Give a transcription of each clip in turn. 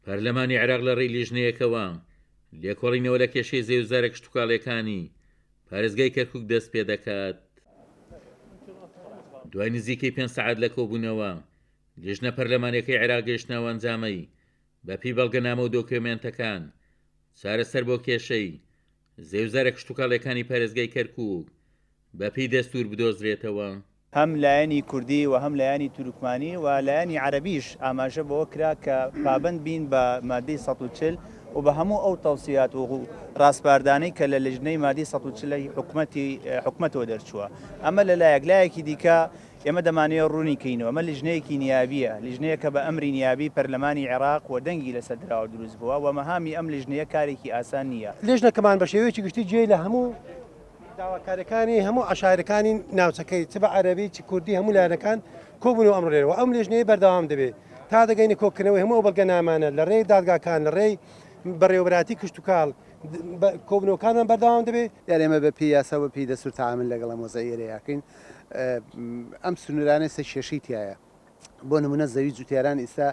پەرلەمانی عێراق لە ڕێی لیژنەیەکەوە لێکۆڵینەوە لە کێشەی زێوزارە کشتتوکاڵەکانی پارێزگای کەرکووک دەست پێ دەکات. دوای نزیکەی 5 سەعات لە کۆبوونەوە لیژنە پەرلەمانەکەی عێراق گەیشتنەوە ئەنجامەی بەپی بەڵگەنامە و دۆکیومێنتەکان چارەسەر بۆ کێشەی زێوزارە کشتتوکاڵەکانی پارێزگای کەرکووک بەپی دەستور بدۆزرێتەوە. هەم لایەنی کوردی و هەم لایەنی تورکمانی و لایەنی عەرەبیش ئاماژە بەوە کرا کە پابند بین بە مادەی 140 و بە هەموو ئەو تەوسیات و ڕاستپاردانەی کە لە لیژنەی مادەی 140 حکومەتەوە دەرچووە. ئەمە لە لایەکی دیکە ئێمە دەمانەیە ڕوونی کەینەوە. ئەمە لیژنەیەکی نیابیە، لیژنەیە کە بە ئەمری نیابی پەرلەمانی عێراق و دەنگی لەسەر دراوە دروست بووە و مەهامی ئەم لیژنەیە کارێکی ئاسان نییە. لیژنەکەمان بە شێوەیەکی گشتی گوێی لە هەموو داواکارەکانی هەموو عەشایرەکانی ناوچەکەی چ بە عەرەبی چ کوردی هەموو لایەنەکان کۆبوونەوە ئەمڕۆێنەوە. ئەم لیژنەیە بەردەوام دەبێت تا دەگەینە کۆکردنەوەی هەموو بەڵگەنامانە لە ڕێی دادگاکان لە ڕێی بەڕێوەبەراتی کشتتوکاڵ کۆبنەوەکانمان بەردەوام دەبێت. یان ئێمە بە پێی یاسا و پێی دەستور تەعامل لەگەڵ مۆزاییرەیەکەین. ئەم سنوورانە سە کێشەی تایە. بۆ نمونە زەوی جوتیاران ئێستا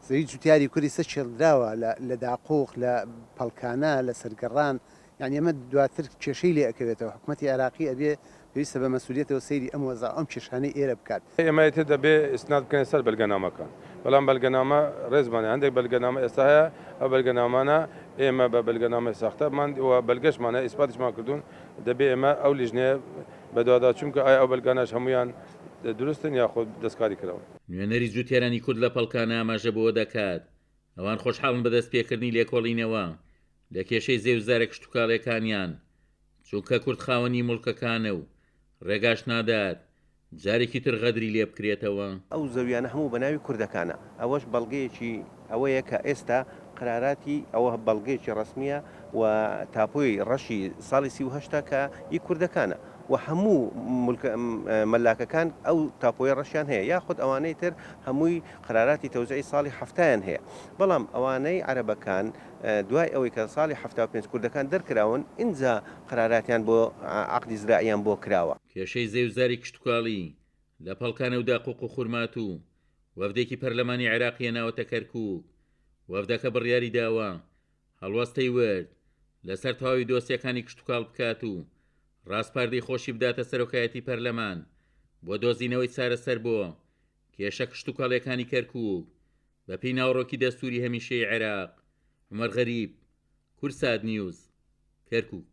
زەوی جوتیاری کوردی سە چێڵدراوە لە داقۆخ لە پەڵکانە لە سەرگەڕان. یعنی ئەمە دواتر کێشەی لێ ئەکەوێتەوە. حکومەتی عێراقی ئەبێ پێویستە بە مەسئولیەتەوە سەیری ئەم وەزا ئەم کێشانەی ئێرە بکات. ئێمە دەبێ ئیسناد بکەین سەر بەڵگەنامەکان، بەڵام بەڵگەنامە ڕێزمانە هەندێک بەڵگەنامە ئێستا هەیە. ئەو بەڵگەنامانە ئێمە بە بەڵگەنامە ساختەمان بەلگەشمانە ئیسپاتیشمان کردوون. دەبێ ئێمە ئەو لیژنەیە بەدوادا چونکە ئایا ئەو بەڵگانەش هەمویان دروستن یاخود دەستکاری کراوە. نوێنەری جوتیارانی کورد لە پەڵکانە ئاماژە بەوە دەکات ئەوان خۆشحاڵن بەدەست پێکردنی لێکۆڵینەوە لە کێشەی زێوزارە کشتتوکاڵەکانیان، چونکە کورد خاوەنی مڵکەکانە و ڕێگاش نادات جارێکی تر غەدری لێ بکرێتەوە. ئەو زەویانە هەموو بەناوی کوردەکانە. ئەوەش بەڵگەیەکی ئەوەیە کە ئێستا قراراتی ئەوە بەڵگەیەکی ڕسمیە و تاپۆی ڕەشی ساڵی 38 کە ی کوردەکانە و هەموو مەلاکەکان ئەو تاپۆی ڕەشیان هەیە، یاخود ئەوانەی تر هەمووی قراراتی تەوزیعی ساڵی هەفتیان هەیە. بەڵام ئەوانەی عەرەبەکان دوای ئەوەی کە ساڵی 75 کوردەکان دەرکراون ئینجا قراراتیان بۆ عەقدی زراعیان بۆ کراوە. کێشەی زێوزاری کشتتوکاڵی لە پەڵکانە و داقوق و خورمات و وەفدێکی پەرلەمانی عێراقیە ناوەتە کەرکووک. وەفدەکە بڕیاری داوە هەڵوەستەی ورد لەسەر تەواوی دۆسیەکانی کشتتوکاڵ بکات و ڕاستپاردەی خۆشی بداتە سەرۆکایەتی پەرلەمان بۆ دۆزینەوەی چارەسەر بۆ کێشە کشتتوکاڵەکانی کەرکووک بەپێی ناوڕۆکی دەستوری هەمیشەی عێراق. عومەر غەریب، کورسات نیوز، کەرکووک.